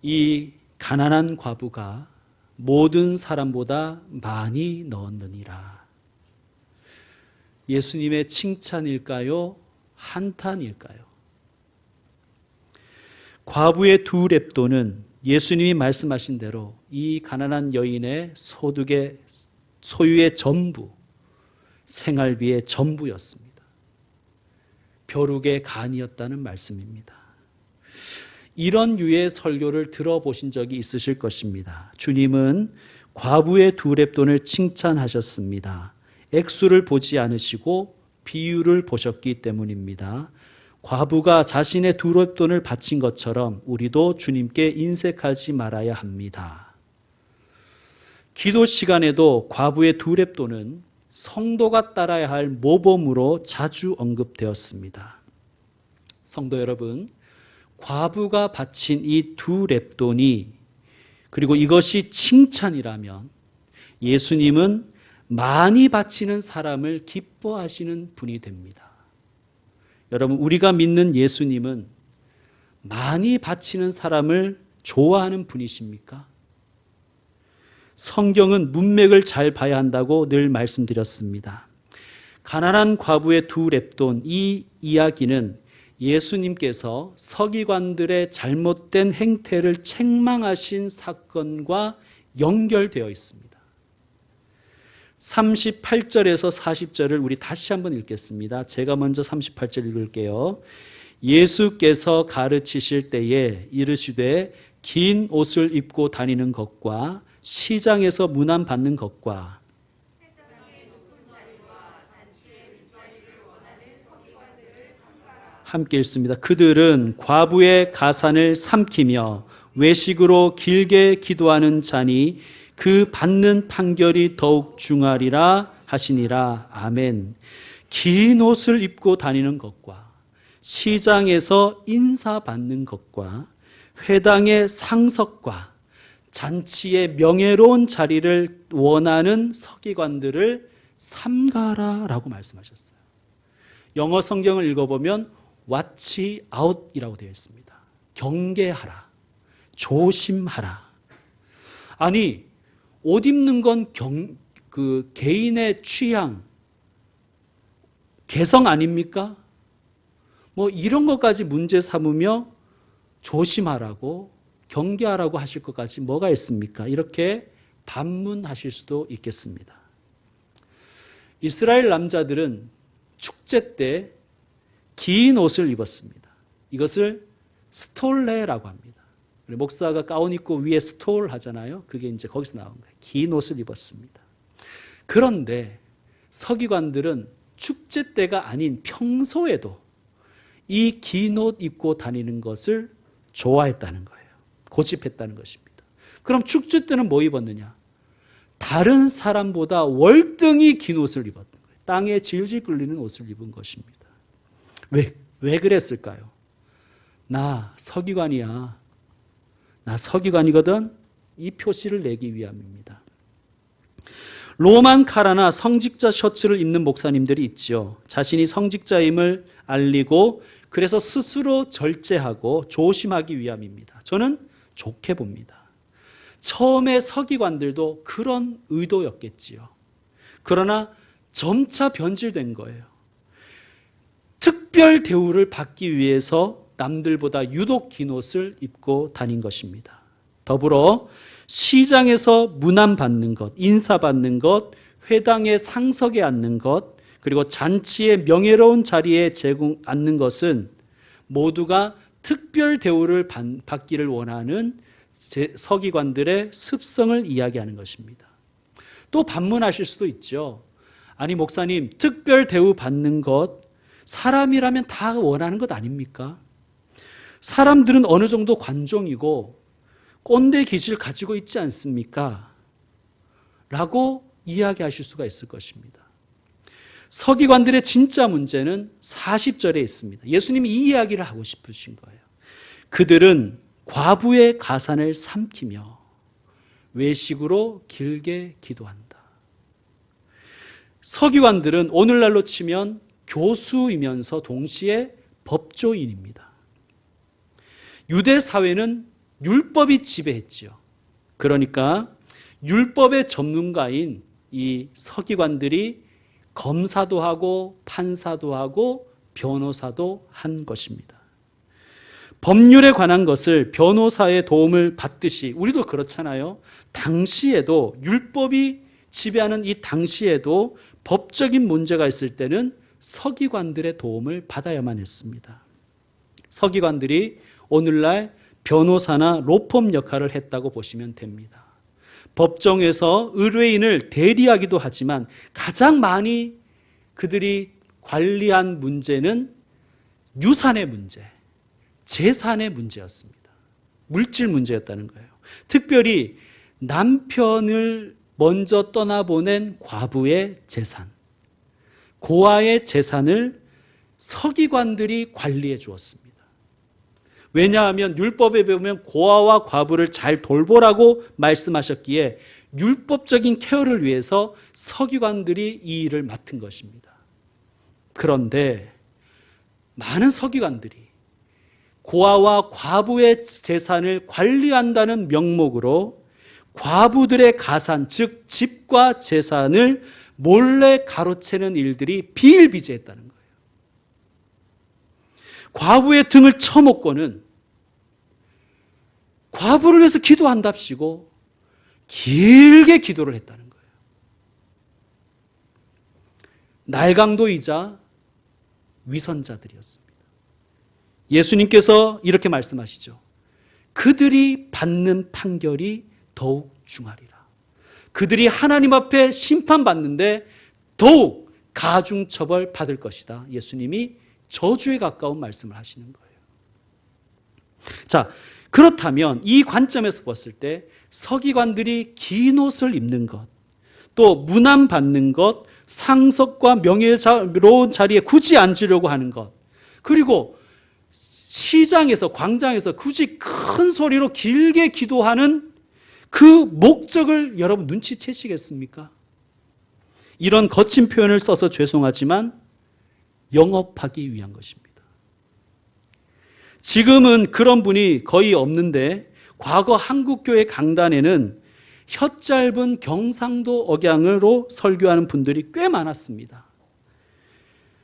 이 가난한 과부가 모든 사람보다 많이 넣었느니라. 예수님의 칭찬일까요? 한탄일까요? 과부의 두 렙돈은 예수님이 말씀하신 대로 이 가난한 여인의 소득의 소유의 전부, 생활비의 전부였습니다. 벼룩의 간이었다는 말씀입니다. 이런 유의 설교를 들어보신 적이 있으실 것입니다. 주님은 과부의 두 렙돈을 칭찬하셨습니다. 액수를 보지 않으시고 비율을 보셨기 때문입니다. 과부가 자신의 두 렙돈을 바친 것처럼 우리도 주님께 인색하지 말아야 합니다. 기도 시간에도 과부의 두 렙돈은 성도가 따라야 할 모범으로 자주 언급되었습니다. 성도 여러분, 과부가 바친 이 두 렙돈이 그리고 이것이 칭찬이라면 예수님은 많이 바치는 사람을 기뻐하시는 분이 됩니다. 여러분, 우리가 믿는 예수님은 많이 바치는 사람을 좋아하는 분이십니까? 성경은 문맥을 잘 봐야 한다고 늘 말씀드렸습니다. 가난한 과부의 두 렙돈, 이 이야기는 예수님께서 서기관들의 잘못된 행태를 책망하신 사건과 연결되어 있습니다. 38절에서 40절을 우리 다시 한번 읽겠습니다. 제가 먼저 38절 읽을게요. 예수께서 가르치실 때에 이르시되 긴 옷을 입고 다니는 것과 시장에서 문안 받는 것과 함께 읽습니다. 그들은 과부의 가산을 삼키며 외식으로 길게 기도하는 자니 그 받는 판결이 더욱 중하리라 하시니라. 아멘. 긴 옷을 입고 다니는 것과 시장에서 인사받는 것과 회당의 상석과 잔치의 명예로운 자리를 원하는 서기관들을 삼가라라고 말씀하셨어요. 영어 성경을 읽어보면 watch out이라고 되어 있습니다. 경계하라, 조심하라. 아니, 옷 입는 건 개인의 취향, 개성 아닙니까? 뭐 이런 것까지 문제 삼으며 조심하라고, 경계하라고 하실 것까지 뭐가 있습니까? 이렇게 반문하실 수도 있겠습니다. 이스라엘 남자들은 축제 때 긴 옷을 입었습니다. 이것을 스톨레라고 합니다. 목사가 가운 입고 위에 스톨 하잖아요. 그게 이제 거기서 나온 거예요. 긴 옷을 입었습니다. 그런데 서기관들은 축제 때가 아닌 평소에도 이 긴 옷 입고 다니는 것을 좋아했다는 거예요. 고집했다는 것입니다. 그럼 축제 때는 뭐 입었느냐? 다른 사람보다 월등히 긴 옷을 입었던 거예요. 땅에 질질 끌리는 옷을 입은 것입니다. 왜 그랬을까요? 나 서기관이야. 나 서기관이거든. 이 표시를 내기 위함입니다. 로만 카라나 성직자 셔츠를 입는 목사님들이 있지요. 자신이 성직자임을 알리고 그래서 스스로 절제하고 조심하기 위함입니다. 저는 좋게 봅니다. 처음에 서기관들도 그런 의도였겠지요. 그러나 점차 변질된 거예요. 특별 대우를 받기 위해서 남들보다 유독 긴 옷을 입고 다닌 것입니다. 더불어 시장에서 문안 받는 것, 인사받는 것, 회당의 상석에 앉는 것, 그리고 잔치의 명예로운 자리에 앉는 것은 모두가 특별 대우를 받기를 원하는 서기관들의 습성을 이야기하는 것입니다. 또 반문하실 수도 있죠. 아니 목사님, 특별 대우 받는 것 사람이라면 다 원하는 것 아닙니까? 사람들은 어느 정도 관종이고 꼰대 기질 가지고 있지 않습니까? 라고 이야기하실 수가 있을 것입니다. 서기관들의 진짜 문제는 40절에 있습니다. 예수님이 이 이야기를 하고 싶으신 거예요. 그들은 과부의 가산을 삼키며 외식으로 길게 기도한다. 서기관들은 오늘날로 치면 교수이면서 동시에 법조인입니다. 유대 사회는 율법이 지배했지요. 그러니까 율법의 전문가인 이 서기관들이 검사도 하고 판사도 하고 변호사도 한 것입니다. 법률에 관한 것을 변호사의 도움을 받듯이 우리도 그렇잖아요. 당시에도 율법이 지배하는 이 당시에도 법적인 문제가 있을 때는 서기관들의 도움을 받아야만 했습니다. 서기관들이 오늘날 변호사나 로펌 역할을 했다고 보시면 됩니다. 법정에서 의뢰인을 대리하기도 하지만 가장 많이 그들이 관리한 문제는 유산의 문제, 재산의 문제였습니다. 물질 문제였다는 거예요. 특별히 남편을 먼저 떠나보낸 과부의 재산, 고아의 재산을 서기관들이 관리해 주었습니다. 왜냐하면 율법에 보면 고아와 과부를 잘 돌보라고 말씀하셨기에 율법적인 케어를 위해서 서기관들이 이 일을 맡은 것입니다. 그런데 많은 서기관들이 고아와 과부의 재산을 관리한다는 명목으로 과부들의 가산, 즉 집과 재산을 몰래 가로채는 일들이 비일비재했다는 거예요. 과부의 등을 쳐먹고는 과부를 위해서 기도한답시고 길게 기도를 했다는 거예요. 날강도이자 위선자들이었습니다. 예수님께서 이렇게 말씀하시죠. 그들이 받는 판결이 더욱 중하리라. 그들이 하나님 앞에 심판받는데 더욱 가중처벌 받을 것이다. 예수님이 저주에 가까운 말씀을 하시는 거예요. 자, 그렇다면 이 관점에서 봤을 때 서기관들이 긴 옷을 입는 것, 또 문안받는 것, 상석과 명예로운 자리에 굳이 앉으려고 하는 것, 그리고 시장에서 광장에서 굳이 큰 소리로 길게 기도하는 그 목적을 여러분 눈치채시겠습니까? 이런 거친 표현을 써서 죄송하지만 영업하기 위한 것입니다. 지금은 그런 분이 거의 없는데 과거 한국교회 강단에는 혀짧은 경상도 억양으로 설교하는 분들이 꽤 많았습니다.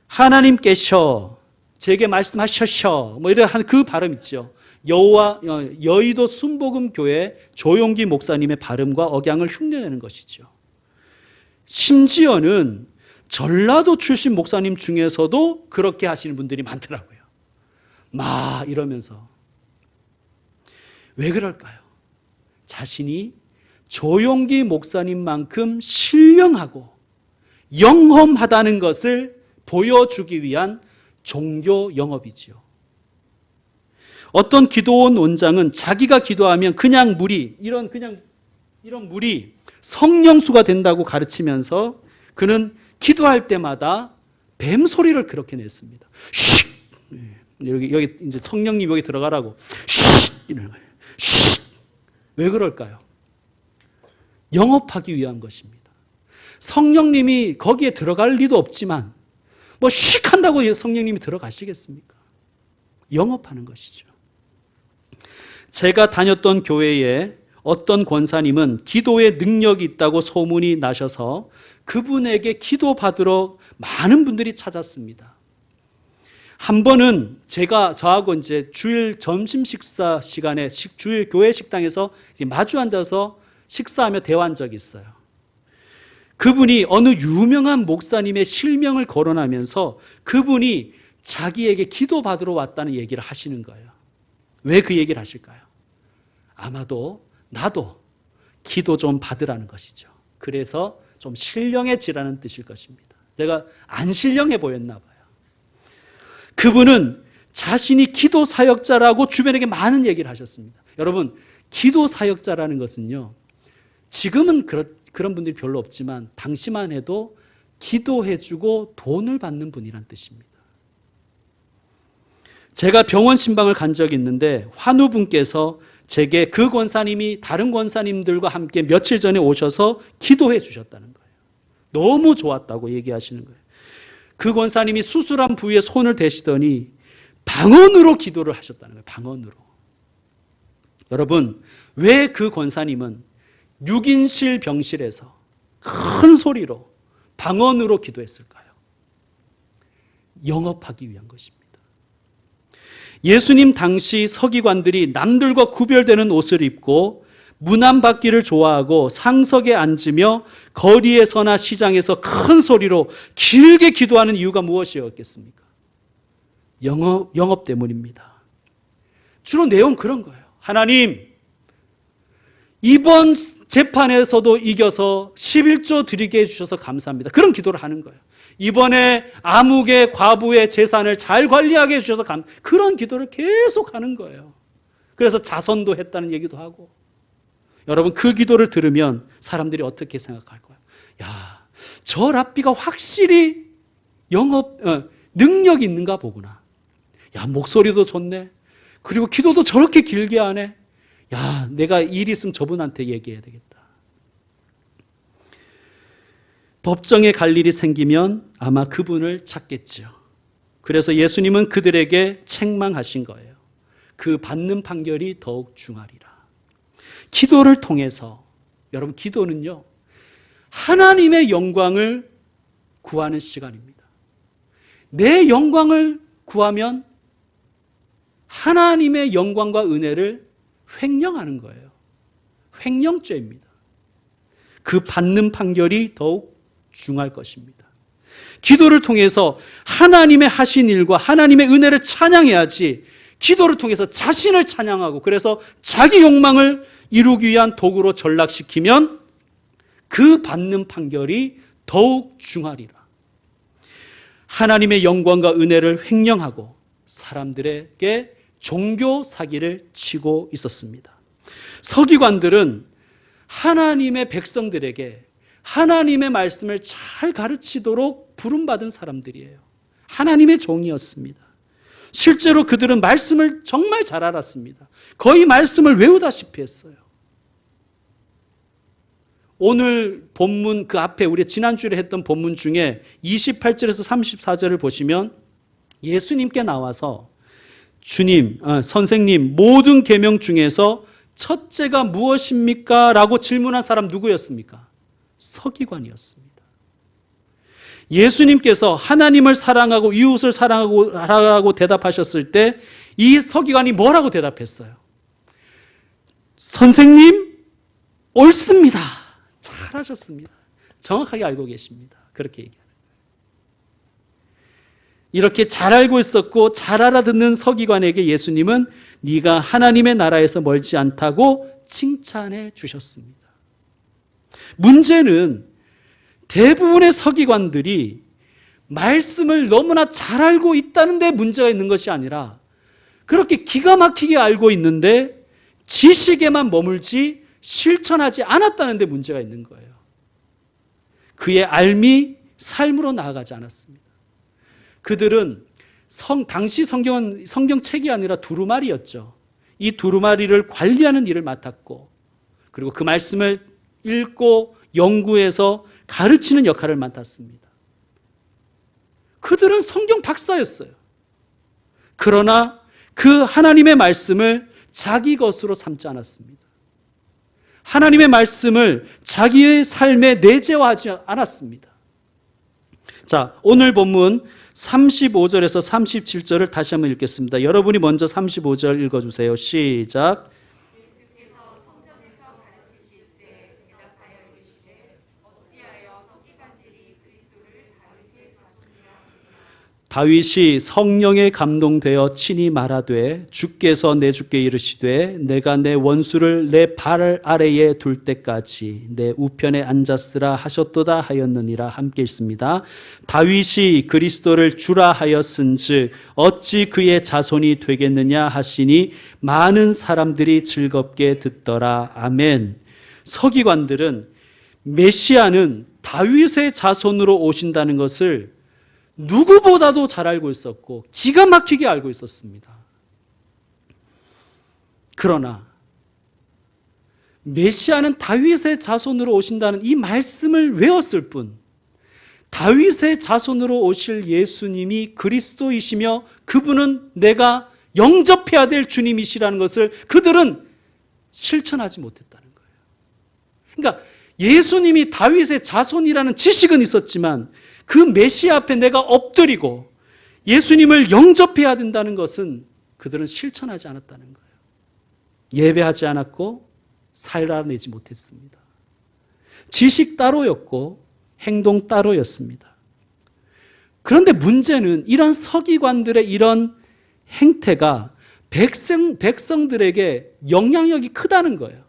하나님께서 제게 말씀하셨셔 뭐 이런 그 발음 있죠. 여의도 순복음교회 조용기 목사님의 발음과 억양을 흉내내는 것이죠. 심지어는 전라도 출신 목사님 중에서도 그렇게 하시는 분들이 많더라고요. 이러면서. 왜 그럴까요? 자신이 조용기 목사님만큼 신령하고 영험하다는 것을 보여주기 위한 종교 영업이지요. 어떤 기도원 원장은 자기가 기도하면 그냥 물이 이런 물이 성령수가 된다고 가르치면서 그는 기도할 때마다 뱀 소리를 그렇게 냈습니다. 쉿! 여기 이제 성령님 여기 들어가라고. 쉿! 이러는 거예요. 쉿! 왜 그럴까요? 영업하기 위한 것입니다. 성령님이 거기에 들어갈 리도 없지만 쉿 한다고 성령님이 들어가시겠습니까? 영업하는 것이죠. 제가 다녔던 교회에 어떤 권사님은 기도에 능력이 있다고 소문이 나셔서 그분에게 기도받으러 많은 분들이 찾았습니다. 한 번은 저하고 이제 주일 점심 식사 시간에 주일 교회 식당에서 마주 앉아서 식사하며 대화한 적이 있어요. 그분이 어느 유명한 목사님의 실명을 거론하면서 그분이 자기에게 기도받으러 왔다는 얘기를 하시는 거예요. 왜 그 얘기를 하실까요? 아마도 나도 기도 좀 받으라는 것이죠. 그래서 좀 신령해지라는 뜻일 것입니다. 제가 안 신령해 보였나 봐요. 그분은 자신이 기도 사역자라고 주변에게 많은 얘기를 하셨습니다. 여러분, 기도 사역자라는 것은요, 지금은 그런 분들이 별로 없지만 당시만 해도 기도해주고 돈을 받는 분이란 뜻입니다. 제가 병원 신방을 간 적이 있는데 환우분께서 제게 그 권사님이 다른 권사님들과 함께 며칠 전에 오셔서 기도해 주셨다는 거예요. 너무 좋았다고 얘기하시는 거예요. 그 권사님이 수술한 부위에 손을 대시더니 방언으로 기도를 하셨다는 거예요. 방언으로. 여러분, 왜 그 권사님은 6인실 병실에서 큰 소리로 방언으로 기도했을까요? 영업하기 위한 것입니다. 예수님 당시 서기관들이 남들과 구별되는 옷을 입고 문안받기를 좋아하고 상석에 앉으며 거리에서나 시장에서 큰 소리로 길게 기도하는 이유가 무엇이었겠습니까? 영업 때문입니다. 주로 내용 그런 거예요. 하나님, 이번 재판에서도 이겨서 11조 드리게 해주셔서 감사합니다. 그런 기도를 하는 거예요. 이번에 아무개 과부의 재산을 잘 관리하게 해주셔서 그런 기도를 계속 하는 거예요. 그래서 자선도 했다는 얘기도 하고. 여러분, 그 기도를 들으면 사람들이 어떻게 생각할 거예요? 야, 저 랍비가 확실히 능력이 있는가 보구나. 야, 목소리도 좋네. 그리고 기도도 저렇게 길게 하네. 야, 내가 일 있으면 저분한테 얘기해야 되겠다. 법정에 갈 일이 생기면 아마 그분을 찾겠죠. 그래서 예수님은 그들에게 책망하신 거예요. 그 받는 판결이 더욱 중하리라. 기도를 통해서, 여러분, 기도는요, 하나님의 영광을 구하는 시간입니다. 내 영광을 구하면 하나님의 영광과 은혜를 횡령하는 거예요. 횡령죄입니다. 그 받는 판결이 더욱 중할 것입니다. 기도를 통해서 하나님의 하신 일과 하나님의 은혜를 찬양해야지, 기도를 통해서 자신을 찬양하고 그래서 자기 욕망을 이루기 위한 도구로 전락시키면 그 받는 판결이 더욱 중하리라. 하나님의 영광과 은혜를 횡령하고 사람들에게 종교 사기를 치고 있었습니다. 서기관들은 하나님의 백성들에게 하나님의 말씀을 잘 가르치도록 부름받은 사람들이에요. 하나님의 종이었습니다. 실제로 그들은 말씀을 정말 잘 알았습니다. 거의 말씀을 외우다시피 했어요. 오늘 본문 그 앞에 우리 지난주에 했던 본문 중에 28절에서 34절을 보시면 예수님께 나와서 주님, 선생님, 모든 계명 중에서 첫째가 무엇입니까? 라고 질문한 사람 누구였습니까? 서기관이었습니다. 예수님께서 하나님을 사랑하고 이웃을 사랑하고 대답하셨을 때 이 서기관이 뭐라고 대답했어요? 선생님, 옳습니다. 잘하셨습니다. 정확하게 알고 계십니다. 그렇게 얘기하는 거예요. 이렇게 잘 알고 있었고 잘 알아듣는 서기관에게 예수님은 네가 하나님의 나라에서 멀지 않다고 칭찬해 주셨습니다. 문제는 대부분의 서기관들이 말씀을 너무나 잘 알고 있다는 데 문제가 있는 것이 아니라 그렇게 기가 막히게 알고 있는데 지식에만 머물지 실천하지 않았다는 데 문제가 있는 거예요. 그의 삶이 삶으로 나아가지 않았습니다. 그들은 당시 성경책이 아니라 두루마리였죠. 이 두루마리를 관리하는 일을 맡았고 그리고 그 말씀을 읽고 연구해서 가르치는 역할을 맡았습니다. 그들은 성경 박사였어요. 그러나 그 하나님의 말씀을 자기 것으로 삼지 않았습니다. 하나님의 말씀을 자기의 삶에 내재화하지 않았습니다. 자, 오늘 본문 35절에서 37절을 다시 한번 읽겠습니다. 여러분이 먼저 35절 읽어주세요. 시작. 다윗이 성령에 감동되어 친히 말하되 주께서 내 주께 이르시되 내가 내 원수를 내 발 아래에 둘 때까지 내 우편에 앉았으라 하셨도다 하였느니라. 함께 읽습니다. 다윗이 그리스도를 주라 하였은즉 어찌 그의 자손이 되겠느냐 하시니 많은 사람들이 즐겁게 듣더라. 아멘. 서기관들은 메시아는 다윗의 자손으로 오신다는 것을 누구보다도 잘 알고 있었고 기가 막히게 알고 있었습니다. 그러나 메시아는 다윗의 자손으로 오신다는 이 말씀을 외웠을 뿐 다윗의 자손으로 오실 예수님이 그리스도이시며 그분은 내가 영접해야 될 주님이시라는 것을 그들은 실천하지 못했다는 거예요. 그러니까 예수님이 다윗의 자손이라는 지식은 있었지만 그 메시아 앞에 내가 엎드리고 예수님을 영접해야 된다는 것은 그들은 실천하지 않았다는 거예요. 예배하지 않았고 살아내지 못했습니다. 지식 따로였고 행동 따로였습니다. 그런데 문제는 이런 서기관들의 이런 행태가 백성들에게 영향력이 크다는 거예요.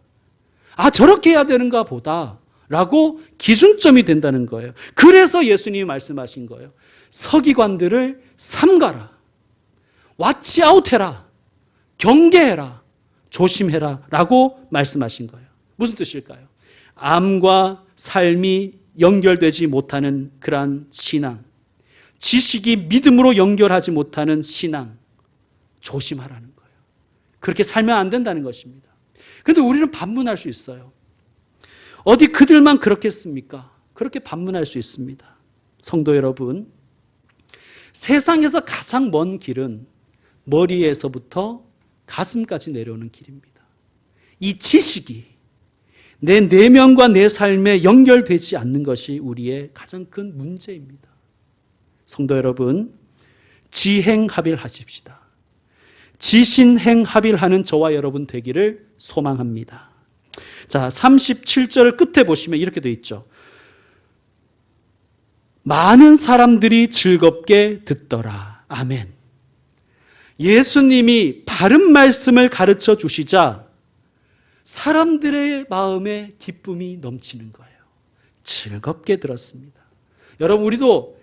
아, 저렇게 해야 되는가 보다 라고 기준점이 된다는 거예요. 그래서 예수님이 말씀하신 거예요. 서기관들을 삼가라, 왓치아웃해라, 경계해라, 조심해라 라고 말씀하신 거예요. 무슨 뜻일까요? 암과 삶이 연결되지 못하는 그러한 신앙, 지식이 믿음으로 연결하지 못하는 신앙, 조심하라는 거예요. 그렇게 살면 안 된다는 것입니다. 그런데 우리는 반문할 수 있어요. 어디 그들만 그렇겠습니까? 그렇게 반문할 수 있습니다. 성도 여러분, 세상에서 가장 먼 길은 머리에서부터 가슴까지 내려오는 길입니다. 이 지식이 내 내면과 내 삶에 연결되지 않는 것이 우리의 가장 큰 문제입니다. 성도 여러분, 지행합일하십시다. 지신행합일하는 저와 여러분 되기를 소망합니다. 자, 37절 끝에 보시면 이렇게 되어 있죠. 많은 사람들이 즐겁게 듣더라. 아멘. 예수님이 바른 말씀을 가르쳐 주시자 사람들의 마음에 기쁨이 넘치는 거예요. 즐겁게 들었습니다. 여러분, 우리도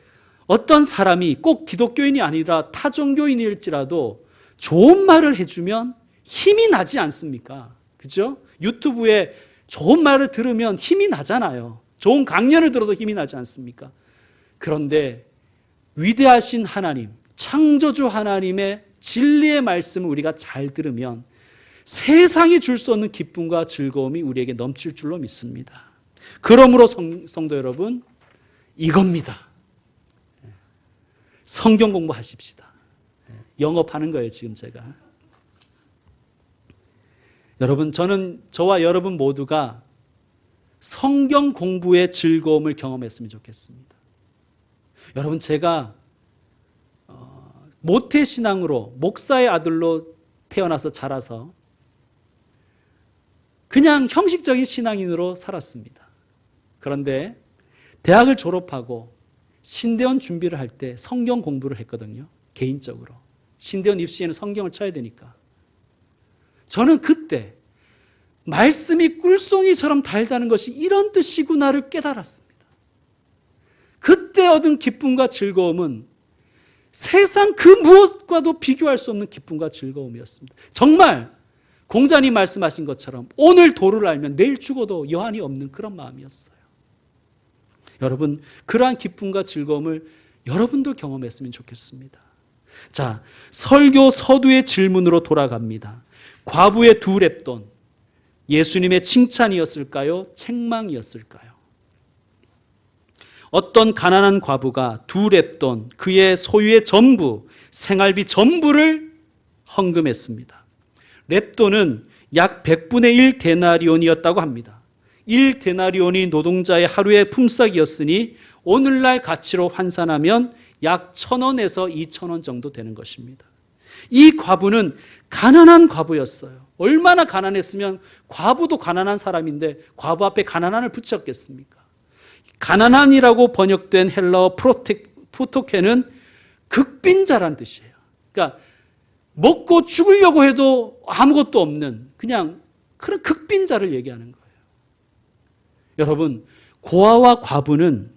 어떤 사람이 꼭 기독교인이 아니라 타종교인일지라도 좋은 말을 해주면 힘이 나지 않습니까? 그죠? 유튜브에 좋은 말을 들으면 힘이 나잖아요. 좋은 강연을 들어도 힘이 나지 않습니까? 그런데 위대하신 하나님, 창조주 하나님의 진리의 말씀을 우리가 잘 들으면 세상이 줄 수 없는 기쁨과 즐거움이 우리에게 넘칠 줄로 믿습니다. 그러므로 성도 여러분, 이겁니다. 성경 공부하십시다. 영업하는 거예요, 지금 제가. 여러분, 저와 여러분 모두가 성경 공부의 즐거움을 경험했으면 좋겠습니다. 여러분, 제가 모태신앙으로 목사의 아들로 태어나서 자라서 그냥 형식적인 신앙인으로 살았습니다. 그런데 대학을 졸업하고 신대원 준비를 할 때 성경 공부를 했거든요. 개인적으로. 신대원 입시에는 성경을 쳐야 되니까. 저는 그때 말씀이 꿀송이처럼 달다는 것이 이런 뜻이구나를 깨달았습니다. 그때 얻은 기쁨과 즐거움은 세상 그 무엇과도 비교할 수 없는 기쁨과 즐거움이었습니다. 정말 공자님 말씀하신 것처럼 오늘 도를 알면 내일 죽어도 여한이 없는 그런 마음이었어요. 여러분, 그러한 기쁨과 즐거움을 여러분도 경험했으면 좋겠습니다. 자, 설교 서두의 질문으로 돌아갑니다. 과부의 두 렙돈, 예수님의 칭찬이었을까요? 책망이었을까요? 어떤 가난한 과부가 두 렙돈, 그의 소유의 전부, 생활비 전부를 헌금했습니다. 렙돈은 약 100분의 1 데나리온이었다고 합니다. 1 데나리온이 노동자의 하루의 품삯이었으니 오늘날 가치로 환산하면 약 1,000원에서 2,000원 정도 되는 것입니다. 이 과부는 가난한 과부였어요. 얼마나 가난했으면, 과부도 가난한 사람인데 과부 앞에 가난한을 붙였겠습니까? 가난한이라고 번역된 헬라어 프토케는 극빈자란 뜻이에요. 그러니까 먹고 죽으려고 해도 아무것도 없는 그냥 그런 극빈자를 얘기하는 거예요. 여러분, 고아와 과부는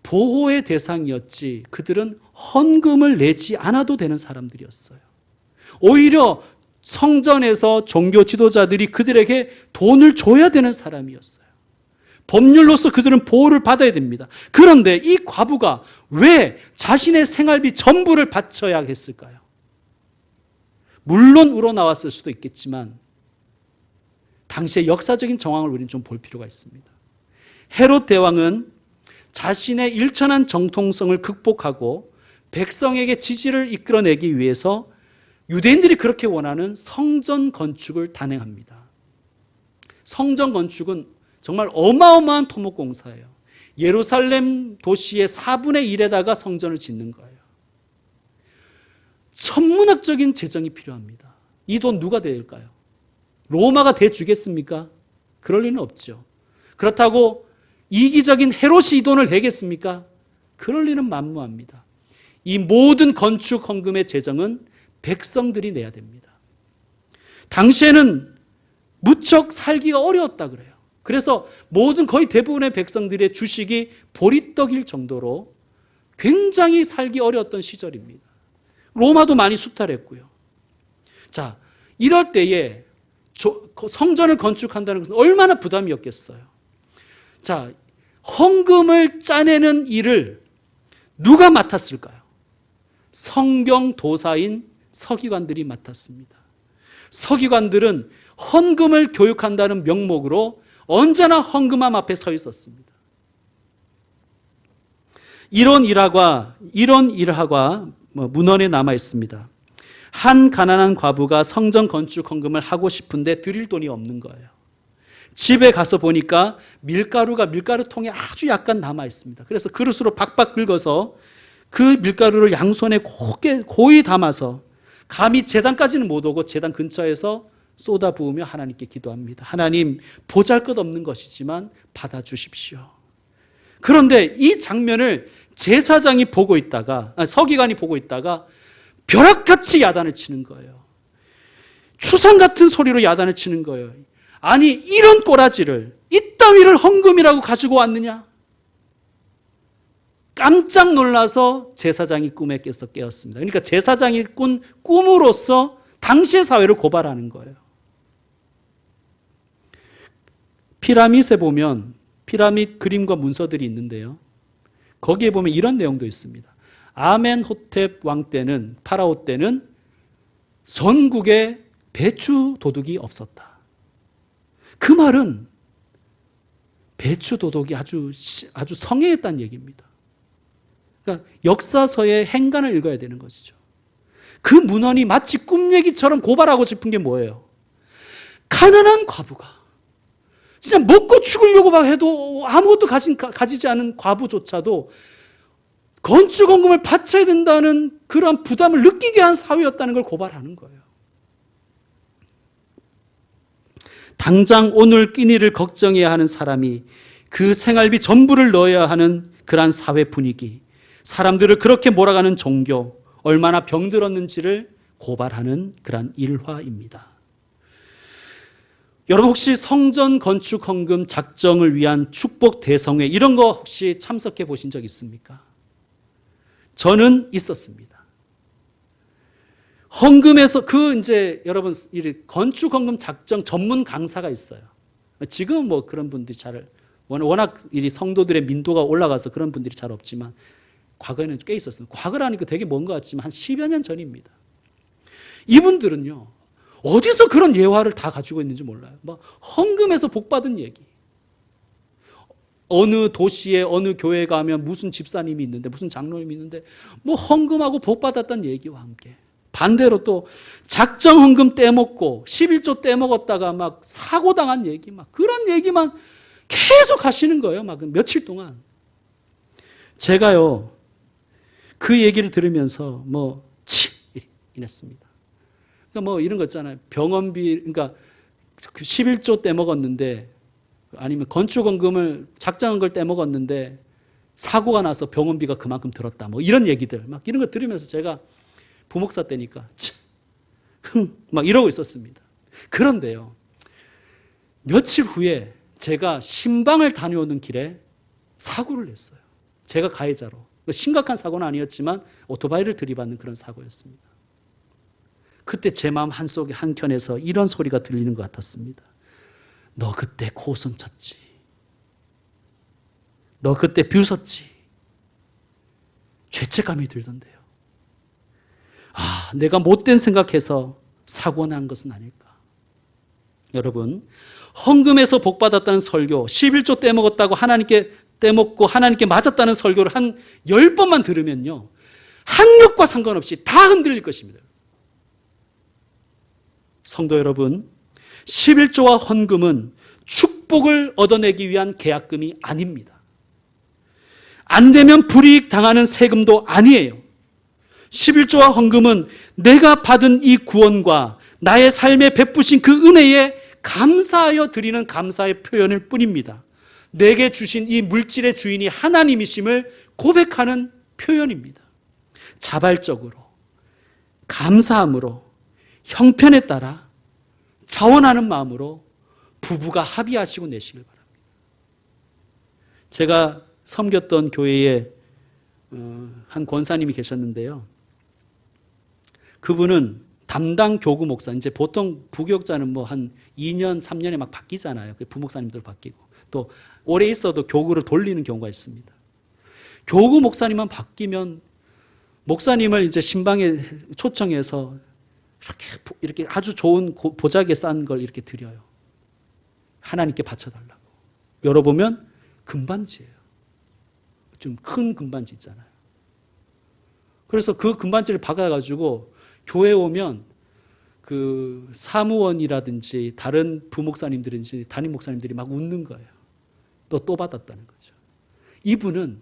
보호의 대상이었지 그들은 헌금을 내지 않아도 되는 사람들이었어요. 오히려 성전에서 종교 지도자들이 그들에게 돈을 줘야 되는 사람이었어요. 법률로서 그들은 보호를 받아야 됩니다. 그런데 이 과부가 왜 자신의 생활비 전부를 바쳐야 했을까요? 물론 우러나왔을 수도 있겠지만 당시의 역사적인 정황을 우리는 좀 볼 필요가 있습니다. 헤롯 대왕은 자신의 일천한 정통성을 극복하고 백성에게 지지를 이끌어내기 위해서 유대인들이 그렇게 원하는 성전 건축을 단행합니다. 성전 건축은 정말 어마어마한 토목공사예요. 예루살렘 도시의 4분의 1에다가 성전을 짓는 거예요. 천문학적인 재정이 필요합니다. 이 돈 누가 대일까요? 로마가 대주겠습니까? 그럴 리는 없죠. 그렇다고 이기적인 헤롯이 이 돈을 내겠습니까? 그럴 리는 만무합니다. 이 모든 건축 헌금의 재정은 백성들이 내야 됩니다. 당시에는 무척 살기가 어려웠다 그래요. 그래서 모든 거의 대부분의 백성들의 주식이 보리떡일 정도로 굉장히 살기 어려웠던 시절입니다. 로마도 많이 수탈했고요. 자, 이럴 때에 성전을 건축한다는 것은 얼마나 부담이었겠어요. 자, 헌금을 짜내는 일을 누가 맡았을까요? 성경 도사인 서기관들이 맡았습니다. 서기관들은 헌금을 교육한다는 명목으로 언제나 헌금함 앞에 서 있었습니다. 이런 일화가 문헌에 남아 있습니다. 한 가난한 과부가 성전 건축 헌금을 하고 싶은데 드릴 돈이 없는 거예요. 집에 가서 보니까 밀가루가 밀가루통에 아주 약간 남아 있습니다. 그래서 그릇으로 박박 긁어서 그 밀가루를 양손에 고이 담아서 감히 제단까지는 못 오고 제단 근처에서 쏟아 부으며 하나님께 기도합니다. 하나님, 보잘것없는 것이지만 받아주십시오. 그런데 이 장면을 제사장이 보고 있다가, 서기관이 보고 있다가 벼락같이 야단을 치는 거예요. 추상 같은 소리로 야단을 치는 거예요. 아니, 이런 꼬라지를, 이따위를 헌금이라고 가지고 왔느냐? 깜짝 놀라서 제사장이 꿈에 깨었습니다. 그러니까 제사장이 꾼 꿈으로써 당시의 사회를 고발하는 거예요. 피라밋에 보면 피라밋 그림과 문서들이 있는데요. 거기에 보면 이런 내용도 있습니다. 아멘호텝 왕 때는, 파라오 때는 전국에 배추 도둑이 없었다. 그 말은 배추 도둑이 아주 성행했다는 얘기입니다. 그러니까 역사서의 행간을 읽어야 되는 것이죠. 그 문헌이 마치 꿈 얘기처럼 고발하고 싶은 게 뭐예요? 가난한 과부가 진짜 먹고 죽으려고 막 해도 아무것도 가지지 않은 과부조차도 건축 헌금을 바쳐야 된다는 그런 부담을 느끼게 한 사회였다는 걸 고발하는 거예요. 당장 오늘 끼니를 걱정해야 하는 사람이 그 생활비 전부를 넣어야 하는 그러한 사회 분위기, 사람들을 그렇게 몰아가는 종교, 얼마나 병들었는지를 고발하는 그러한 일화입니다. 여러분, 혹시 성전 건축 헌금 작정을 위한 축복 대성회 이런 거 혹시 참석해 보신 적 있습니까? 저는 있었습니다. 헌금에서 여러분 건축 헌금 작정 전문 강사가 있어요. 지금은 뭐 그런 분들이 워낙 성도들의 민도가 올라가서 그런 분들이 잘 없지만 과거에는 꽤 있었습니다. 과거라니까 되게 먼 것 같지만 한 10여 년 전입니다. 이분들은요, 어디서 그런 예화를 다 가지고 있는지 몰라요. 막 헌금에서 복받은 얘기. 어느 도시에 어느 교회에 가면 무슨 집사님이 있는데 무슨 장로님이 있는데 뭐 헌금하고 복받았다는 얘기와 함께 반대로 또 작정 헌금 떼먹고 11조 떼먹었다가 막 사고당한 얘기 막 그런 얘기만 계속 하시는 거예요. 막 며칠 동안. 제가요 그 얘기를 들으면서 이랬습니다. 그러니까 뭐 이런 거 있잖아요. 병원비, 그러니까 11조 떼먹었는데 아니면 건축원금을 작정한 걸 떼먹었는데 사고가 나서 병원비가 그만큼 들었다. 뭐 이런 얘기들 막 이런 거 들으면서 제가 부목사 때니까 막 이러고 있었습니다. 그런데요. 며칠 후에 제가 신방을 다녀오는 길에 사고를 냈어요. 제가 가해자로. 심각한 사고는 아니었지만 오토바이를 들이받는 그런 사고였습니다. 그때 제 마음 한켠에서 이런 소리가 들리는 것 같았습니다. 너 그때 고성 쳤지. 너 그때 뷰섰지. 죄책감이 들던데요. 내가 못된 생각해서 사고 난 것은 아닐까. 여러분, 헌금에서 복받았다는 설교, 11조 떼먹었다고 하나님께 떼먹고 하나님께 맞았다는 설교를 한 10번만 들으면요, 학력과 상관없이 다 흔들릴 것입니다. 성도 여러분, 11조와 헌금은 축복을 얻어내기 위한 계약금이 아닙니다. 안 되면 불이익 당하는 세금도 아니에요. 11조와 헌금은 내가 받은 이 구원과 나의 삶에 베푸신 그 은혜에 감사하여 드리는 감사의 표현일 뿐입니다. 내게 주신 이 물질의 주인이 하나님이심을 고백하는 표현입니다. 자발적으로, 감사함으로, 형편에 따라 자원하는 마음으로 부부가 합의하시고 내시길 바랍니다. 제가 섬겼던 교회에 한 권사님이 계셨는데요. 그분은 담당 교구 목사, 이제 보통 부교육자는 뭐 한 2년, 3년에 막 바뀌잖아요. 부목사님들 바뀌고. 또 오래 있어도 교구를 돌리는 경우가 있습니다. 교구 목사님만 바뀌면 목사님을 이제 신방에 초청해서 이렇게 아주 좋은 보자기에 싼 걸 이렇게 드려요. 하나님께 바쳐달라고. 열어보면 금반지예요. 좀 큰 금반지 있잖아요. 그래서 그 금반지를 박아가지고 교회 오면 그 사무원이라든지 다른 부목사님들인지 담임 목사님들이 막 웃는 거예요. 또 받았다는 거죠. 이분은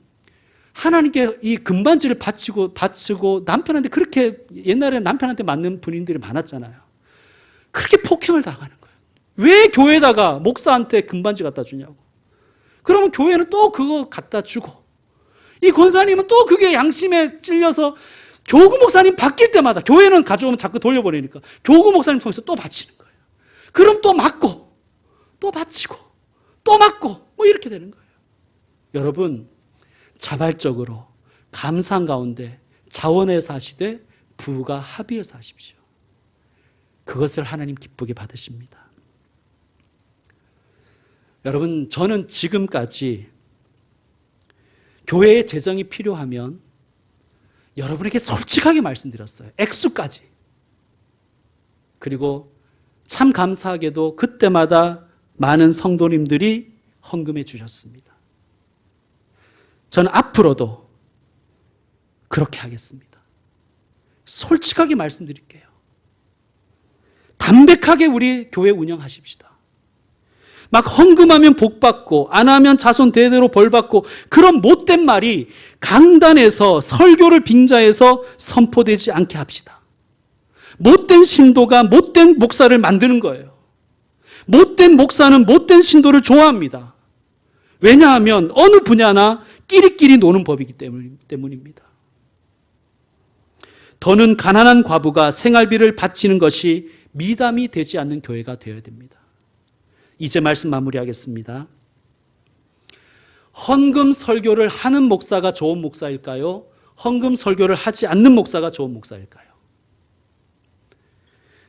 하나님께 이 금반지를 바치고 남편한테 그렇게, 옛날에 남편한테 맞는 분인들이 많았잖아요. 그렇게 폭행을 당하는 거예요. 왜 교회에다가 목사한테 금반지 갖다 주냐고. 그러면 교회는 또 그거 갖다 주고, 이 권사님은 또 그게 양심에 찔려서 교구 목사님 바뀔 때마다, 교회는 가져오면 자꾸 돌려버리니까 교구 목사님 통해서 또 바치는 거예요. 그럼 또 맞고, 또 바치고, 또 맞고, 뭐 이렇게 되는 거예요. 여러분, 자발적으로 감사한 가운데 자원해서 하시되 부가 합의해서 하십시오. 그것을 하나님 기쁘게 받으십니다. 여러분, 저는 지금까지 교회의 재정이 필요하면 여러분에게 솔직하게 말씀드렸어요. 액수까지. 그리고 참 감사하게도 그때마다 많은 성도님들이 헌금해 주셨습니다. 저는 앞으로도 그렇게 하겠습니다. 솔직하게 말씀드릴게요. 담백하게 우리 교회 운영하십시다. 막 헌금하면 복받고 안 하면 자손 대대로 벌받고, 그런 못된 말이 강단에서 설교를 빙자해서 선포되지 않게 합시다. 못된 신도가 못된 목사를 만드는 거예요. 못된 목사는 못된 신도를 좋아합니다. 왜냐하면 어느 분야나 끼리끼리 노는 법이기 때문입니다. 더는 가난한 과부가 생활비를 바치는 것이 미담이 되지 않는 교회가 되어야 됩니다. 이제 말씀 마무리하겠습니다. 헌금 설교를 하는 목사가 좋은 목사일까요? 헌금 설교를 하지 않는 목사가 좋은 목사일까요?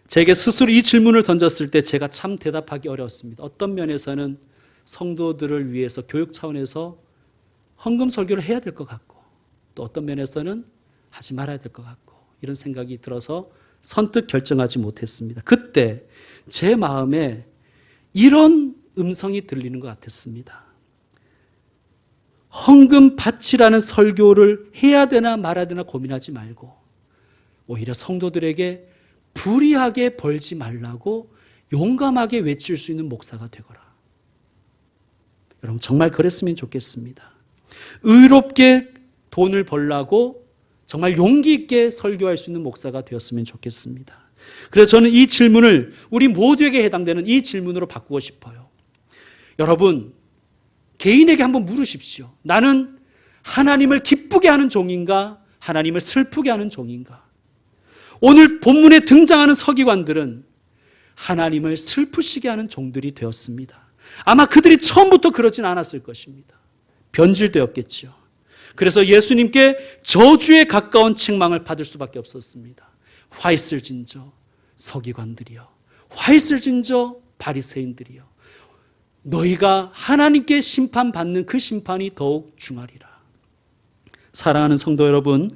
제게 스스로 이 질문을 던졌을 때 제가 참 대답하기 어려웠습니다. 어떤 면에서는 성도들을 위해서 교육 차원에서 헌금 설교를 해야 될 것 같고, 또 어떤 면에서는 하지 말아야 될 것 같고, 이런 생각이 들어서 선뜻 결정하지 못했습니다. 그때 제 마음에 이런 음성이 들리는 것 같았습니다. 헌금 바치라는 설교를 해야 되나 말아야 되나 고민하지 말고 오히려 성도들에게 불의하게 벌지 말라고 용감하게 외칠 수 있는 목사가 되거라. 여러분, 정말 그랬으면 좋겠습니다. 의롭게 돈을 벌라고 정말 용기 있게 설교할 수 있는 목사가 되었으면 좋겠습니다. 그래서 저는 이 질문을 우리 모두에게 해당되는 이 질문으로 바꾸고 싶어요. 여러분, 개인에게 한번 물으십시오. 나는 하나님을 기쁘게 하는 종인가? 하나님을 슬프게 하는 종인가? 오늘 본문에 등장하는 서기관들은 하나님을 슬프시게 하는 종들이 되었습니다. 아마 그들이 처음부터 그러진 않았을 것입니다. 변질되었겠죠. 그래서 예수님께 저주에 가까운 책망을 받을 수밖에 없었습니다. 화 있을진저 서기관들이여, 화 있을진저 바리새인들이여, 너희가 하나님께 심판받는 그 심판이 더욱 중하리라. 사랑하는 성도 여러분,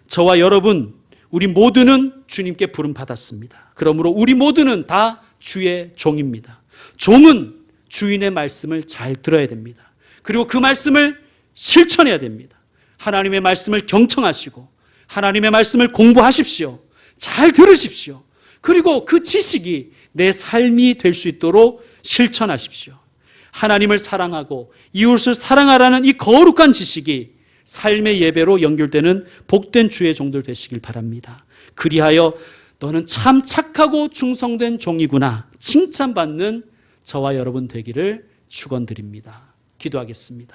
저와 여러분, 우리 모두는 주님께 부름받았습니다. 그러므로 우리 모두는 다 주의 종입니다. 종은 주인의 말씀을 잘 들어야 됩니다. 그리고 그 말씀을 실천해야 됩니다. 하나님의 말씀을 경청하시고 하나님의 말씀을 공부하십시오. 잘 들으십시오. 그리고 그 지식이 내 삶이 될 수 있도록 실천하십시오. 하나님을 사랑하고 이웃을 사랑하라는 이 거룩한 지식이 삶의 예배로 연결되는 복된 주의 종들 되시길 바랍니다. 그리하여 너는 참 착하고 충성된 종이구나 칭찬받는 저와 여러분 되기를 축원드립니다. 기도하겠습니다.